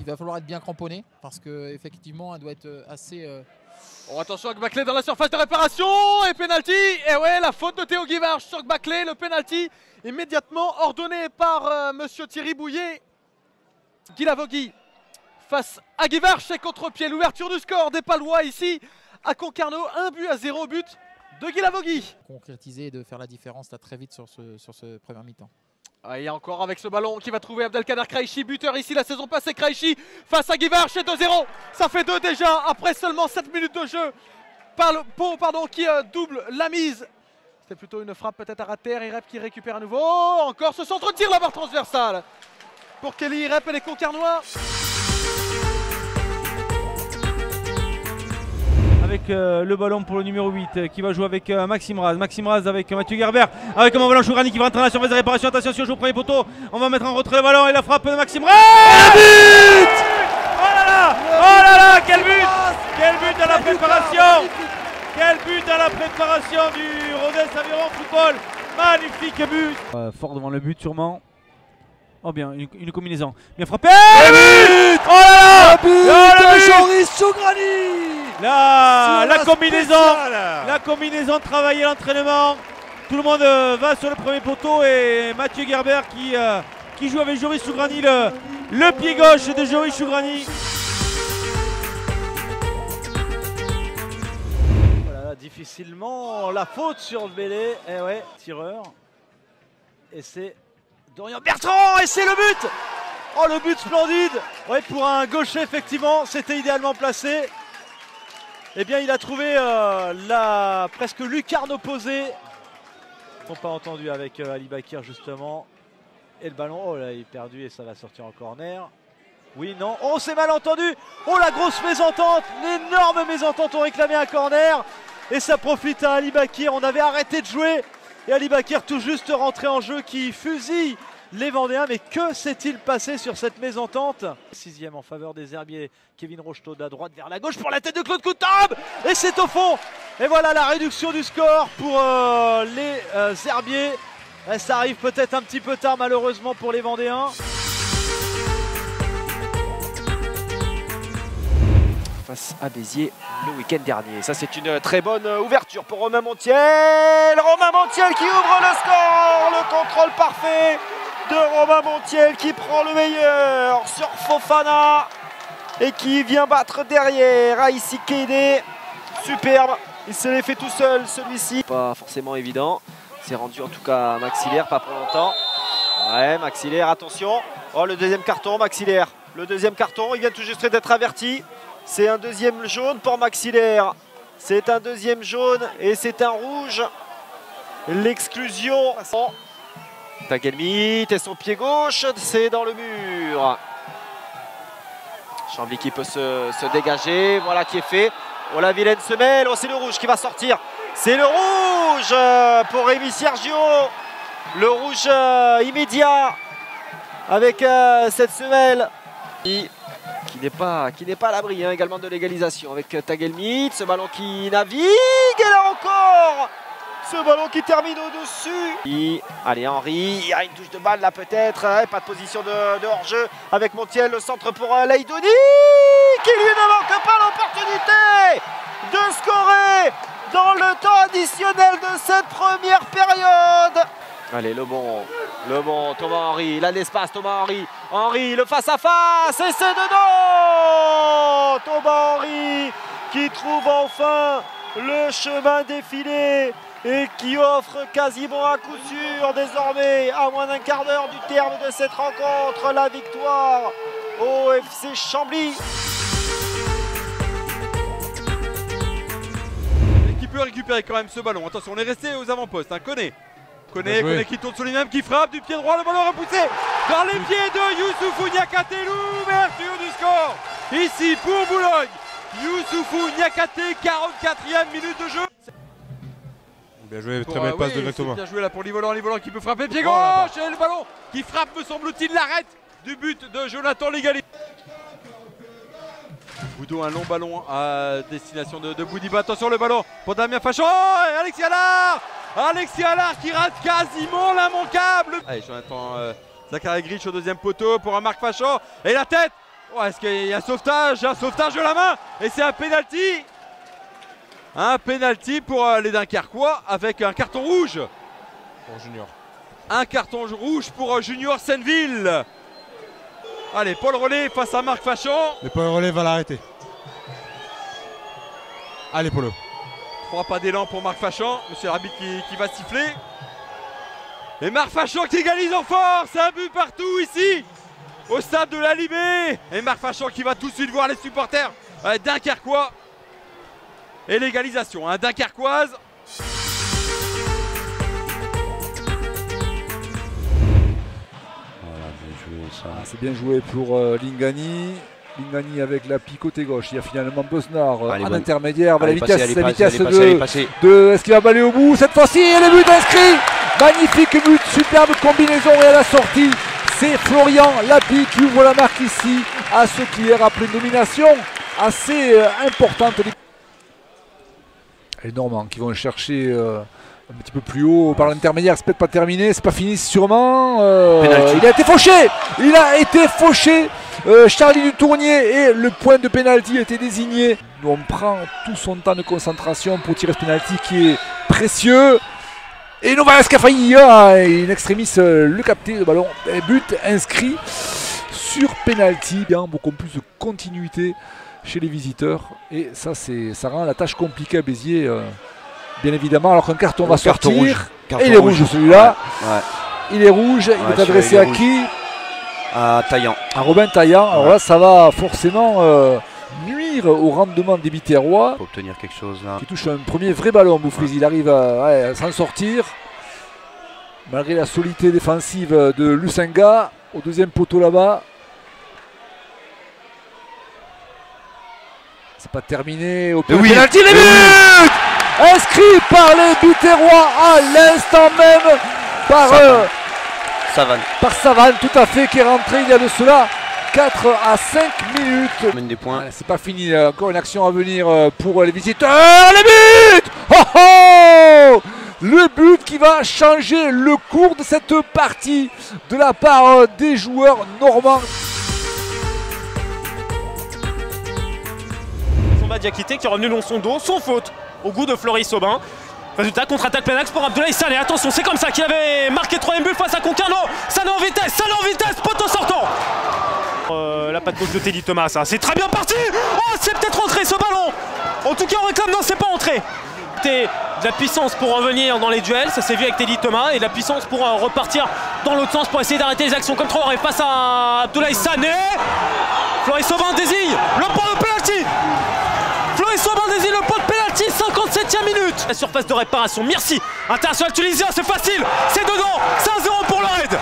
va falloir être bien cramponné parce qu'effectivement, elle doit être assez... Oh, attention, Gbakle dans la surface de réparation et penalty. Et ouais, la faute de Théo Guivarch sur Gbakle, le penalty immédiatement ordonné par monsieur Thierry Bouillet. Guilavogui face à Guivarch et contre-pied, l'ouverture du score des Palois ici à Concarneau, 1-0 but de Guilavogui. Concrétiser et de faire la différence là très vite sur ce premier mi-temps. Et encore avec ce ballon qui va trouver Abdelkader Kraichi, buteur ici la saison passée. Kraichi face à Guivarch et 2-0. Ça fait 2 déjà après seulement 7 minutes de jeu. Pau qui double la mise. C'était plutôt une frappe peut-être à rater. Irep qui récupère à nouveau. Encore ce centre-tir, la barre transversale pour Kelly Irep et les Concarnois. Avec le ballon pour le numéro 8 qui va jouer avec Maxime Raz. Maxime Raz avec Mathieu Gerber. Avec un ballon Chourani qui va rentrer dans la surface de réparation. Attention, si on joue au premier poteau, on va mettre en retrait le ballon et la frappe de Maxime Raz. But! Oh là là! Oh là là! Quel but! Quel but à la préparation! Quel but à la préparation du Rodez Aveyron Football! Magnifique but! Fort devant le but sûrement. Oh bien, une combinaison. Bien frappé! But! Oh là là! Le but de Joris Chourani! La combinaison travaillée à l'entraînement. Tout le monde va sur le premier poteau et Mathieu Gerber qui joue avec Joris Chourani, le pied gauche de Joris Chourani. Voilà, difficilement la faute sur Bélé. Et ouais, tireur. Et c'est Dorian Bertrand et c'est le but! Oh, le but splendide! Ouais, pour un gaucher, effectivement, c'était idéalement placé. Eh bien, il a trouvé la presque lucarne opposée. Ils n'ont pas entendu avec Ali Bakir, justement. Et le ballon, oh là, il est perdu et ça va sortir en corner. Oui, non. Oh, c'est mal entendu! Oh, la grosse mésentente! L'énorme mésentente, on réclamait un corner. Et ça profite à Ali Bakir. On avait arrêté de jouer. Et Ali Bakir tout juste rentré en jeu qui fusille les Vendéens. Mais que s'est-il passé sur cette mésentente? 6e en faveur des Herbiers. Kevin Rocheteau de la droite vers la gauche pour la tête de Claude Coutambe. Et c'est au fond. Et voilà la réduction du score pour les Herbiers. Et ça arrive peut-être un petit peu tard malheureusement pour les Vendéens. Face à Béziers le week-end dernier. Ça, c'est une très bonne ouverture pour Romain Montiel. Romain Montiel qui ouvre le score. Le contrôle parfait de Romain Montiel qui prend le meilleur sur Fofana et qui vient battre derrière Aïssi Kédé. Superbe. Il se l'est fait tout seul, celui-ci. Pas forcément évident. C'est rendu en tout cas maxillaire, pas pour longtemps. Ouais, maxillaire, attention. Oh, le deuxième carton, maxillaire. Le deuxième carton, il vient tout juste d'être averti. C'est un deuxième jaune pour Maxillaire. C'est un deuxième jaune et c'est un rouge. L'exclusion. Tagelmit et son pied gauche, c'est dans le mur. Chambly qui peut se dégager. Voilà qui est fait. Oh, la vilaine semelle. Oh, c'est le rouge qui va sortir. C'est le rouge pour Rémi Sergio. Le rouge immédiat avec cette semelle. Qui n'est pas à l'abri également de l'égalisation avec Tagelmit, ce ballon qui navigue et là encore ce ballon qui termine au-dessus. Allez Henry, il y a une touche de balle là peut-être, pas de position de hors-jeu avec Montiel, le centre pour Laïdouni qui lui ne manque pas l'opportunité de scorer dans le temps additionnel de cette première période. Allez, le bon Thomas Henry, il a l'espace, Thomas Henry. Henry, le face-à-face, et c'est dedans. Thomas Henry qui trouve enfin le chemin défilé et qui offre quasiment à coup sûr désormais, à moins d'un quart d'heure du terme de cette rencontre, la victoire au FC Chambly. Qui peut récupérer quand même ce ballon. Attention, on est resté aux avant-postes. Koné qui tourne sur lui-même, qui frappe du pied droit, le ballon repoussé dans les pieds de Youssoufou Niakate, l'ouverture du score ici pour Boulogne. Youssoufou Niakate, 44e minute de jeu. Bien joué, très belle passe de Thomas. Bien joué là pour Livolan qui peut frapper pied gauche et le ballon qui frappe, me semble-t-il, l'arrête du but de Jonathan Légali. Boudou, un long ballon à destination de Boudiba. Attention le ballon pour Damien Fachon et Alexis Allard qui rate quasiment l'immanquable. Allez, Jonathan Zachary Grich au deuxième poteau pour un Marc Fachon. Et la tête Oh, est-ce qu'il y a un sauvetage de la main? Et c'est un penalty. Un penalty pour les Dunkerquois avec un carton rouge. Pour Junior. Un carton rouge pour Junior Senneville. Allez, Paul Relais face à Marc Fachon. Mais Paul Relais va l'arrêter. Allez, Polo. 3 pas d'élan pour Marc Fachon. Monsieur l'arbitre qui va siffler. Et Marc Fachon qui égalise en force. Un but partout ici, au stade de la Libé. Et Marc Fachon qui va tout de suite voir les supporters dunkerquois. Et l'égalisation, dunkerquoise. C'est bien joué pour Lingani. Lingani avec l'appui côté gauche. Il y a finalement Besnard en intermédiaire. La vitesse de. Est-ce qu'il va balayer au bout cette fois-ci? Et le but inscrit. Magnifique but, superbe combinaison et à la sortie. C'est Florian Lapie qui ouvre la marque ici à ce qui est rappelé une domination assez importante. Les Normands qui vont chercher un petit peu plus haut par l'intermédiaire, c'est peut-être pas terminé, c'est pas fini sûrement. Il a été fauché. Charlie Dutournier et le point de pénalty a été désigné. On prend tout son temps de concentration pour tirer ce pénalty qui est précieux. Et Novales qui a failli, in extremis, le capter, le ballon, et but inscrit sur pénalty. Bien, beaucoup plus de continuité chez les visiteurs. Et ça rend la tâche compliquée à Béziers, bien évidemment, alors qu'un carton va sortir. Et il est rouge celui-là. Ouais. Il est rouge, il est adressé à qui? À Taillant. À Robin Taillant. Alors là, ça va forcément nuire au rendement des Biterrois. Pour obtenir quelque chose là. Qui touche un premier vrai ballon, Bouffiz. Il arrive à s'en sortir. Malgré la solidité défensive de Lusenga. Au deuxième poteau là-bas. C'est pas terminé. Au penalty, les buts inscrit par les Biterrois à l'instant même par Savane, tout à fait, qui est rentré il y a de cela 4 à 5 minutes. Mène des points. C'est pas fini, encore une action à venir pour les visiteurs. Le but, le but qui va changer le cours de cette partie de la part des joueurs normands. Diakité qui est revenu dans son dos, son faute au goût de Floris Aubin. Résultat, contre-attaque plein axe pour Abdoulaye Sané. Attention, c'est comme ça qu'il avait marqué 3ème but face à Concarneau. Sané en vitesse, poteau sortant. La patte gauche de Teddy Thomas, c'est très bien parti. Oh, c'est peut-être rentré ce ballon. En tout cas, on réclame, non, c'est pas entré. De la puissance pour revenir dans les duels, ça s'est vu avec Teddy Thomas, et de la puissance pour repartir dans l'autre sens pour essayer d'arrêter les actions comme Traoré face à Abdoulaye Sané. Floris Aubin désigne le point de penalty. Floris Aubin désigne le point de penalty, 57e minute. La surface de réparation, merci. International tunisien, c'est facile, c'est dedans, c'est 1-0 pour le Raid.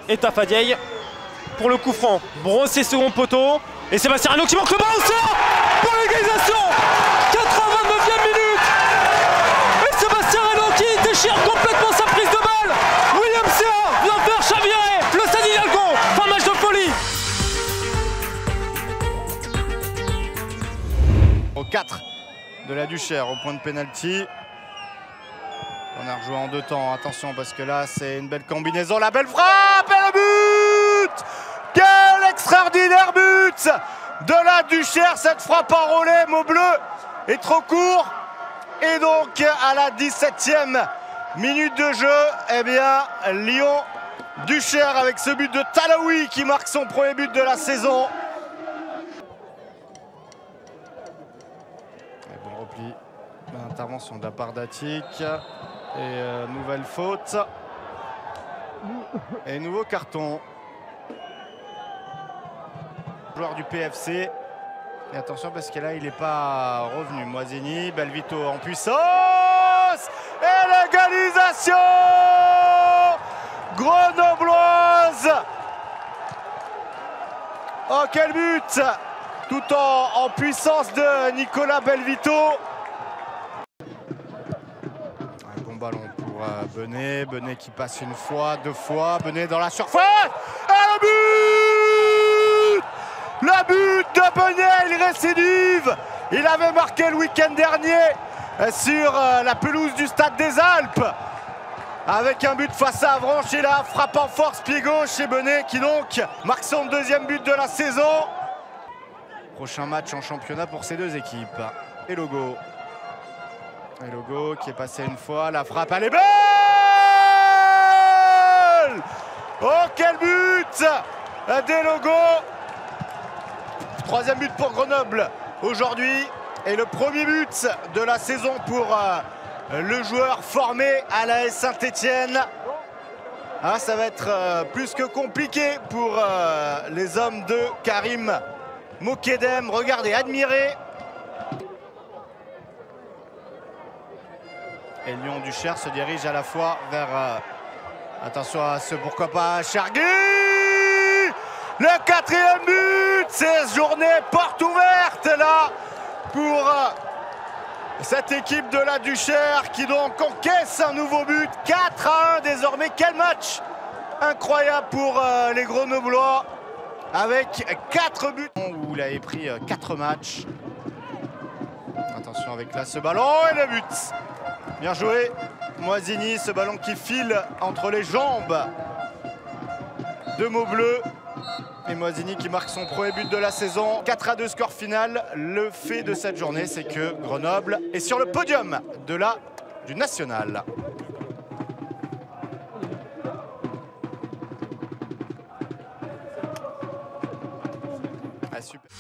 Et Tafadiaï pour le coup franc. Brossé second poteau. Et Sébastien Reynaud qui manque le ballon, sort pour l'égalisation. 89e minute. Et Sébastien Reynaud qui déchire complètement sa prise de balle. William Sea vient faire chavirer le Stade Hidalgo. Fin match de folie. Au 4 de la Duchère au point de pénalty. On a rejoué en 2 temps, attention parce que là c'est une belle combinaison, la belle frappe et le but! Quel extraordinaire but de la Duchère, cette frappe enrôlée, mot bleu est trop court. Et donc à la 17e minute de jeu, eh bien Lyon-Duchère avec ce but de Talaoui qui marque son premier but de la saison. Et bon repli, intervention de la part d'Atik. Et nouvelle faute. Et nouveau carton. Joueur du PFC. Et attention parce que là il n'est pas revenu. Moisini, Belvito en puissance. Et l'égalisation grenobloise. Oh quel but! Tout en puissance de Nicolas Belvito. Ballon pour Benet, Benet qui passe une fois, 2 fois, Benet dans la surface et le but! Le but de Benet, il récidive. Il avait marqué le week-end dernier sur la pelouse du Stade des Alpes. avec un but face à Avranches et la frappe en force pied gauche et Benet qui donc marque son deuxième but de la saison. Prochain match en championnat pour ces deux équipes. Elogo. Elogo qui est passé une fois, la frappe elle est belle. Oh quel but d'Elogo. Troisième but pour Grenoble aujourd'hui et le premier but de la saison pour le joueur formé à l'AS Saint-Étienne. Ah, ça va être plus que compliqué pour les hommes de Karim Mokedem. Regardez, admirez. Et Lyon Duchère se dirige à la fois vers... attention à ce pourquoi pas Chargui. Le quatrième but. C'est journée porte ouverte là pour cette équipe de la Duchère qui donc encaisse un nouveau but. 4-1 désormais. Quel match incroyable pour les Grenoblois avec 4 buts. Où il avait pris 4 matchs. Attention avec là ce ballon et le but. Bien joué Moisini, ce ballon qui file entre les jambes de Maubleu. Et Moisini qui marque son premier but de la saison. 4-2 score final. Le fait de cette journée, c'est que Grenoble est sur le podium du national. Ah, super.